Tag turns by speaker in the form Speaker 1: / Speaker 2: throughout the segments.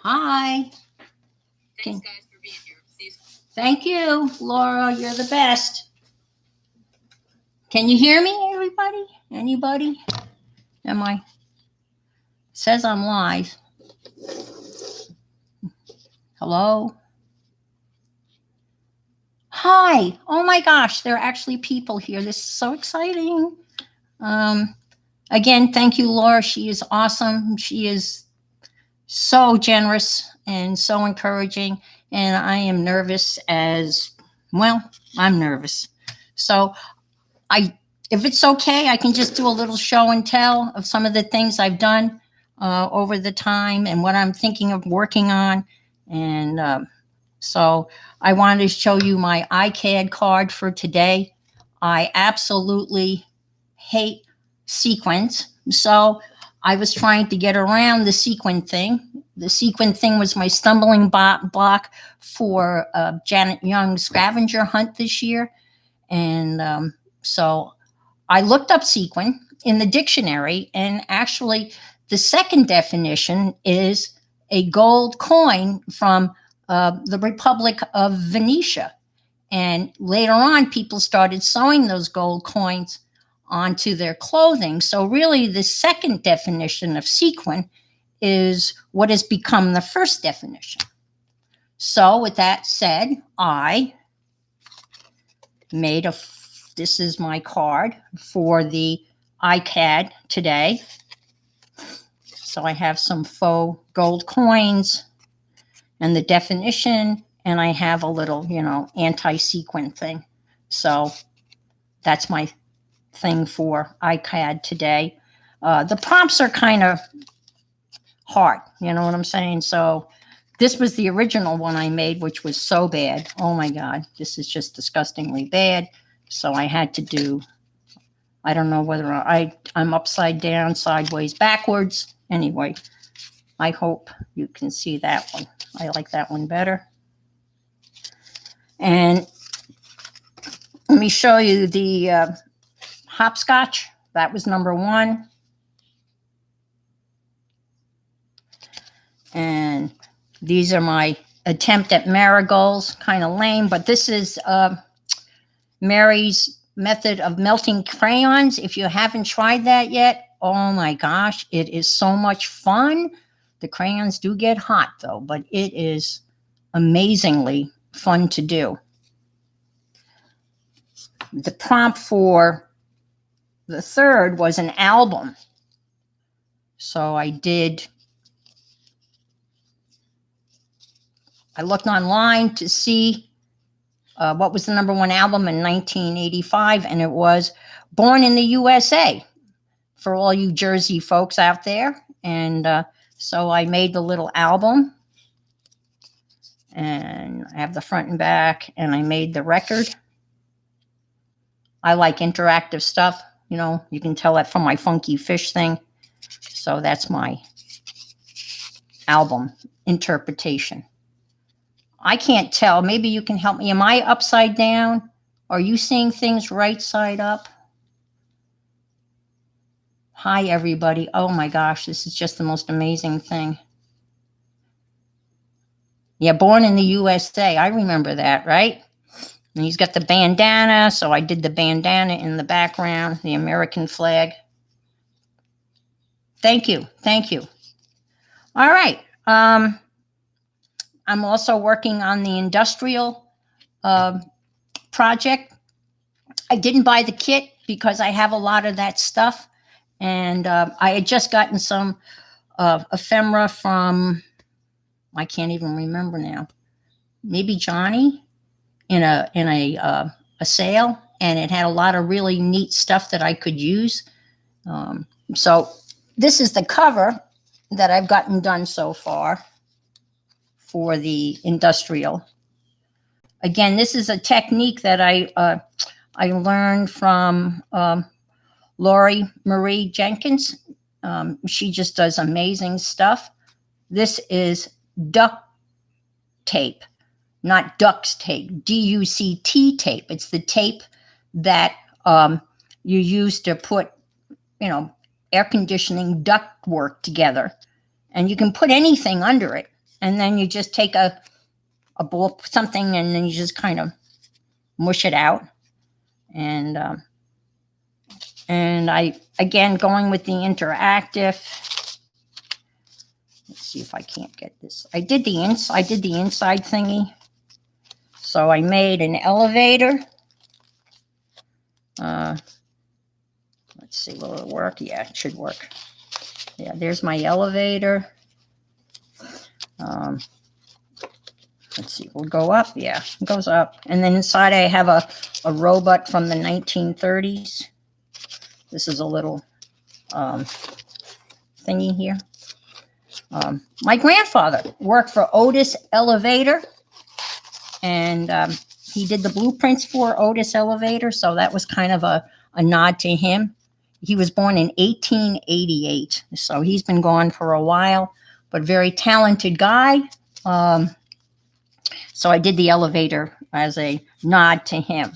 Speaker 1: Hi.
Speaker 2: Thanks, guys, for being here. See you soon.
Speaker 1: Thank you, Laura. You're the best. Can you hear me, everybody? Anybody? Am I? Says I'm live. Hello? Hi. Oh my gosh, there are actually people here. This is so exciting. Um, Again, thank you, Laura. She is awesome. She is so generous and so encouraging. And I am nervous as well. I'm nervous. So I, if it's okay, I can just do a little show and tell of some of the things I've done over the time and what I'm thinking of working on. And so I wanted to show you my iCAD card for today. I absolutely hate sequins. So I was trying to get around the sequin thing. The sequin thing was my stumbling block for Janet Young's scavenger hunt this year. And so I looked up sequin in the dictionary, and actually, the second definition is a gold coin from the Republic of Venetia. And later on, people started sewing those gold coins onto their clothing. So, really, the second definition of sequin is what has become the first definition. So, with that said, I made this is my card for the iCAD today. So I have some faux gold coins and the definition, and I have a little, anti-sequin thing. So that's my thing for iCAD today. The prompts are kind of hard, you know what I'm saying? So this was the original one I made, which was so bad. Oh my God, this is just disgustingly bad. So I had to do, I don't know whether I'm upside down, sideways, backwards. Anyway, I hope you can see that one. I like that one better. And let me show you the hopscotch. That was number one. And these are my attempt at marigolds. Kind of lame, but this is Mary's method of melting crayons. If you haven't tried that yet, oh my gosh, it is so much fun. The crayons do get hot though, but it is amazingly fun to do. The prompt for the third was an album. So I looked online to see what was the number one album in 1985, and it was Born in the USA for all you Jersey folks out there. And so I made the little album, and I have the front and back, and I made the record. I like interactive stuff. You can tell that from my funky fish thing. So that's my album interpretation. I can't tell. Maybe you can help me. Am I upside down? Are you seeing things right side up? Hi, everybody. Oh my gosh, this is just the most amazing thing. Yeah, Born in the USA. I remember that, right? And he's got the bandana, so I did the bandana in the background, the American flag. Thank you. Thank you. All right. I'm also working on the industrial project. I didn't buy the kit because I have a lot of that stuff. And I had just gotten some ephemera from, I can't even remember now, maybe Johnny in a sale, and it had a lot of really neat stuff that I could use. So this is the cover that I've gotten done so far for the industrial. Again, this is a technique that I learned from Lori Marie Jenkins. She just does amazing stuff. This is duct tape, not ducks tape, DUCT tape. It's the tape that you use to put, air conditioning duct work together. And you can put anything under it. and then you just take a ball, something, and then you just kind of mush it out. And I, again, going with the interactive. Let's see if I can't get this. I did the inside thingy. So I made an elevator. Let's see, will it work? Yeah, it should work. Yeah, there's my elevator. Let's see, we'll go up. Yeah, it goes up. And then inside I have a robot from the 1930s. This is a little thingy here. My grandfather worked for Otis Elevator, and he did the blueprints for Otis Elevator, so that was kind of a nod to him. He was born in 1888, so he's been gone for a while, but very talented guy. So I did the elevator as a nod to him.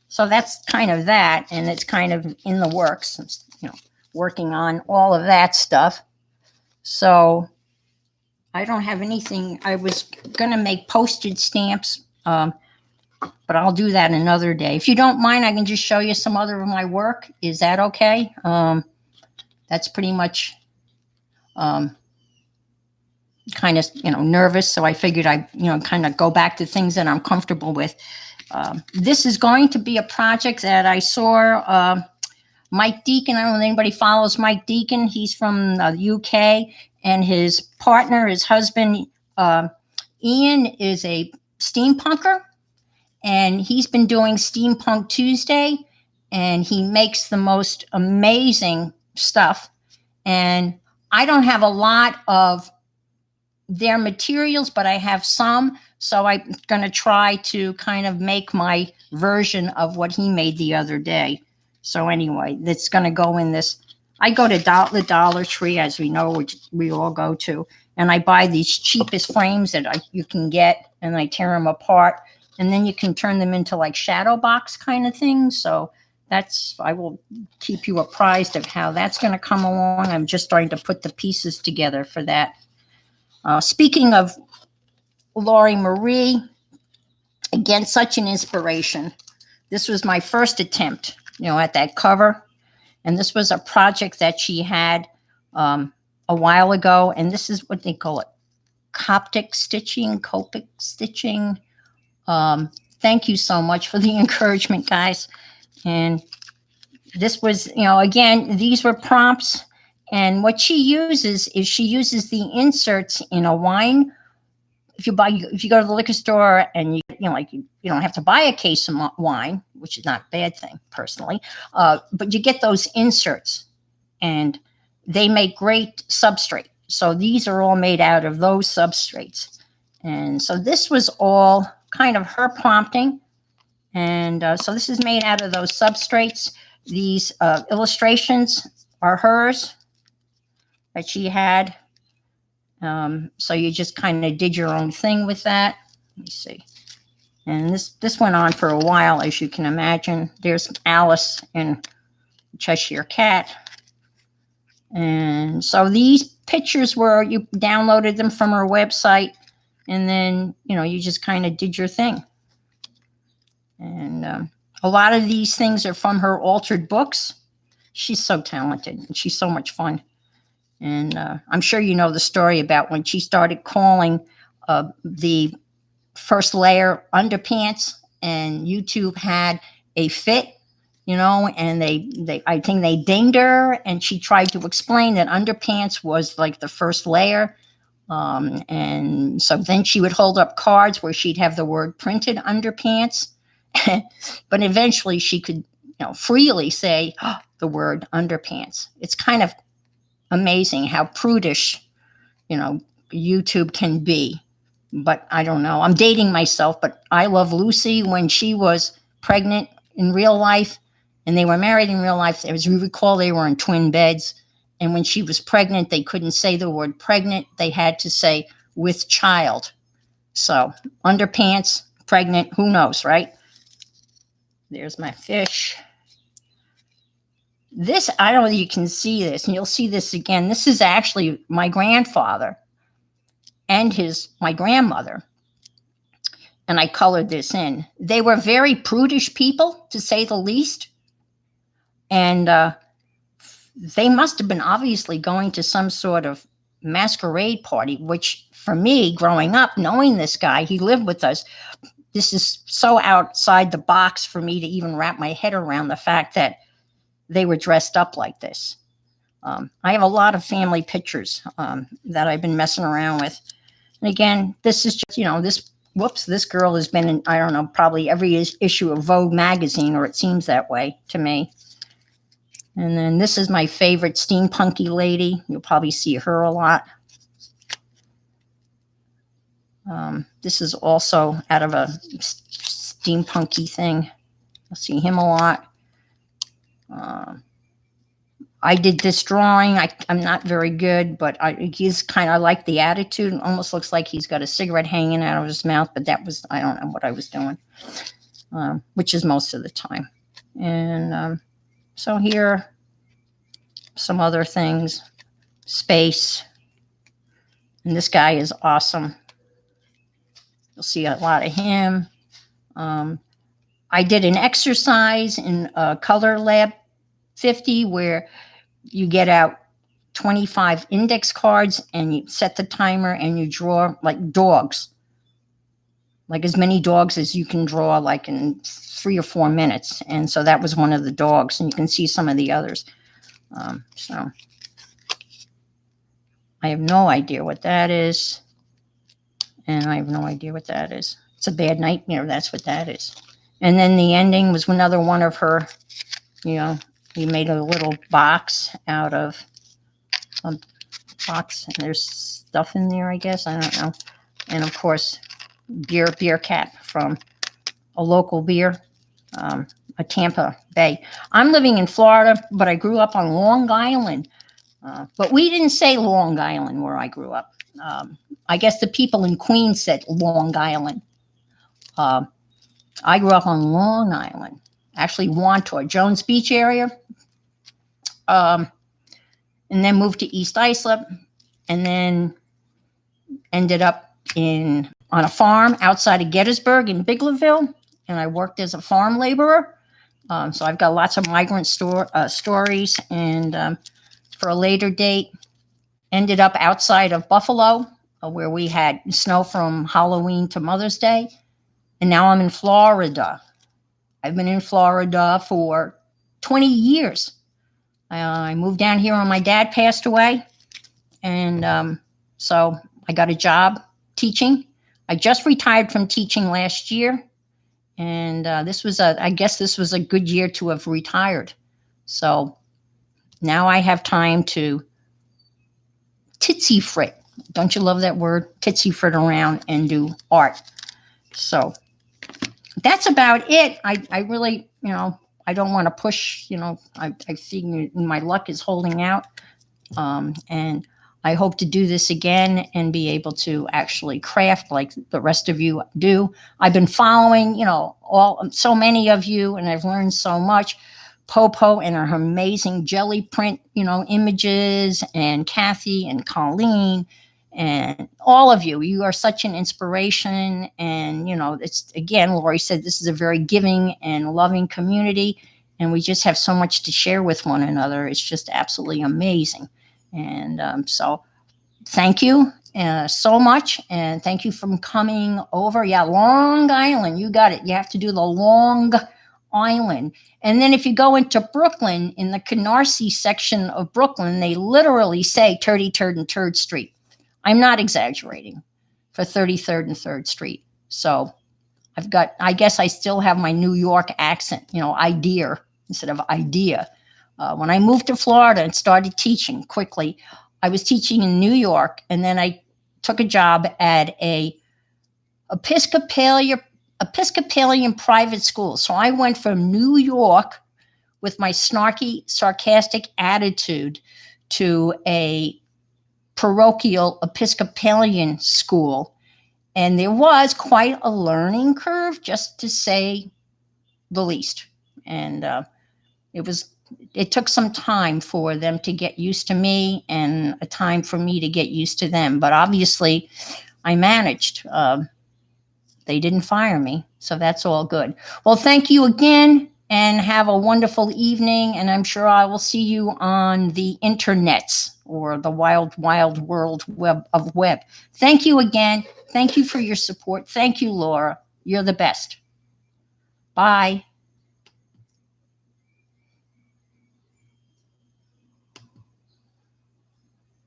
Speaker 1: So that's kind of that, and it's kind of in the works, you know, working on all of that stuff. So I don't have anything. I was going to make postage stamps, but I'll do that another day. If you don't mind, I can just show you some other of my work. Is that okay? That's pretty much kind of, you know, nervous. So I figured I'd, you know, kind of go back to things that I'm comfortable with. This is going to be a project that I saw Mike Deacon. I don't know if anybody follows Mike Deacon. He's from the UK, and his partner, his husband, Ian, is a steampunker, and he's been doing Steampunk Tuesday, and he makes the most amazing stuff. And I don't have a lot of their materials, but I have some. So I'm going to try to kind of make my version of what he made the other day. So anyway, that's going to go in this. I go to the Dollar Tree, as we know, which we all go to, and I buy these cheapest frames that you can get, and I tear them apart, and then you can turn them into like shadow box kind of things. So I will keep you apprised of how that's going to come along. I'm just starting to put the pieces together for that. Speaking of Laurie Marie, again, such an inspiration. This was my first attempt, you know, at that cover. And this was a project that she had a while ago. And this is what they call it, Copic stitching. Thank you so much for the encouragement, guys. And this was, you know, again, these were prompts. And what she uses is she uses the inserts in a wine. If you go to the liquor store and you don't have to buy a case of wine, which is not a bad thing personally, but you get those inserts, and they make great substrate. So these are all made out of those substrates. And so this was all kind of her prompting. And so this is made out of those substrates. These illustrations are hers that she had. So you just kind of did your own thing with that. Let me see. And this went on for a while, as you can imagine. There's Alice and Cheshire Cat. And so these pictures you downloaded them from her website, and then, you know, you just kind of did your thing. And a lot of these things are from her altered books. She's so talented, and she's so much fun. And I'm sure you know the story about when she started calling the first layer underpants, and YouTube had a fit, you know, and I think they dinged her, and she tried to explain that underpants was like the first layer. And so then she would hold up cards where she'd have the word printed underpants, but eventually she could, you know, freely say the word underpants. It's kind of amazing how prudish, you know, YouTube can be. But I don't know. I'm dating myself, but I Love Lucy, when she was pregnant in real life, and they were married in real life, as you recall, they were in twin beds. And when she was pregnant, they couldn't say the word pregnant. They had to say with child. So underpants, pregnant, who knows, right? There's my fish. This, I don't know if you can see this, and you'll see this again. This is actually my grandfather. and my grandmother. And I colored this in. They were very prudish people, to say the least. And they must have been obviously going to some sort of masquerade party, which for me, growing up, knowing this guy, he lived with us. This is so outside the box for me to even wrap my head around the fact that they were dressed up like this. I have a lot of family pictures that I've been messing around with. And again, this is just, this girl has been in, I don't know, probably every issue of Vogue magazine, or it seems that way to me. And then this is my favorite steampunky lady. You'll probably see her a lot. This is also out of a steampunky thing. You'll see him a lot. I did this drawing. I'm not very good, but he's kind of like the attitude. It almost looks like he's got a cigarette hanging out of his mouth, but I don't know what I was doing, which is most of the time. And so here, some other things, space. And this guy is awesome. You'll see a lot of him. I did an exercise in Color Lab 50 where you get out 25 index cards and you set the timer and you draw like dogs, like as many dogs as you can draw, like in 3 or 4 minutes. And so that was one of the dogs, and you can see some of the others. So I have no idea what that is. And I have no idea what that is. It's a bad nightmare. That's what that is. And then the ending was another one of her, we made a little box out of a box, and there's stuff in there, I guess. I don't know. And of course, beer cap from a local beer, a Tampa Bay. I'm living in Florida, but I grew up on Long Island. But we didn't say Long Island where I grew up. I guess the people in Queens said Long Island. I grew up on Long Island, actually Wantor, Jones Beach area. And then moved to East Islip, and then ended up on a farm outside of Gettysburg in Biglerville, and I worked as a farm laborer. So I've got lots of migrant stories, and for a later date, ended up outside of Buffalo, where we had snow from Halloween to Mother's Day, and now I'm in Florida. I've been in Florida for 20 years. I moved down here when my dad passed away, and so I got a job teaching. I just retired from teaching last year, and I guess this was a good year to have retired. So now I have time to titsy frit. Don't you love that word? Titsy frit around and do art. So that's about it. I really, I don't want to push, I think my luck is holding out. And I hope to do this again and be able to actually craft like the rest of you do. I've been following, so many of you, and I've learned so much. Popo and her amazing jelly print, images, and Kathy and Colleen and all of you. You are such an inspiration. And, it's, again, Lori said, this is a very giving and loving community, and we just have so much to share with one another. It's just absolutely amazing. And so thank you so much. And thank you for coming over. Yeah, Long Island. You got it. You have to do the Long Island. And then if you go into Brooklyn, in the Canarsie section of Brooklyn, they literally say 33rd and 3rd Street. I'm not exaggerating, for 33rd and 3rd Street. So I guess I still have my New York accent, idea instead of idea. When I moved to Florida and started teaching quickly, I was teaching in New York, and then I took a job at a Episcopalian private school. So I went from New York with my snarky, sarcastic attitude to a parochial Episcopalian school. And there was quite a learning curve, just to say the least. And it was it took some time for them to get used to me and a time for me to get used to them. But obviously, I managed. They didn't fire me, so that's all good. Well, thank you again, and have a wonderful evening. And I'm sure I will see you on the internets or the wild, wild world of web. Thank you again. Thank you for your support. Thank you, Laura. You're the best. Bye.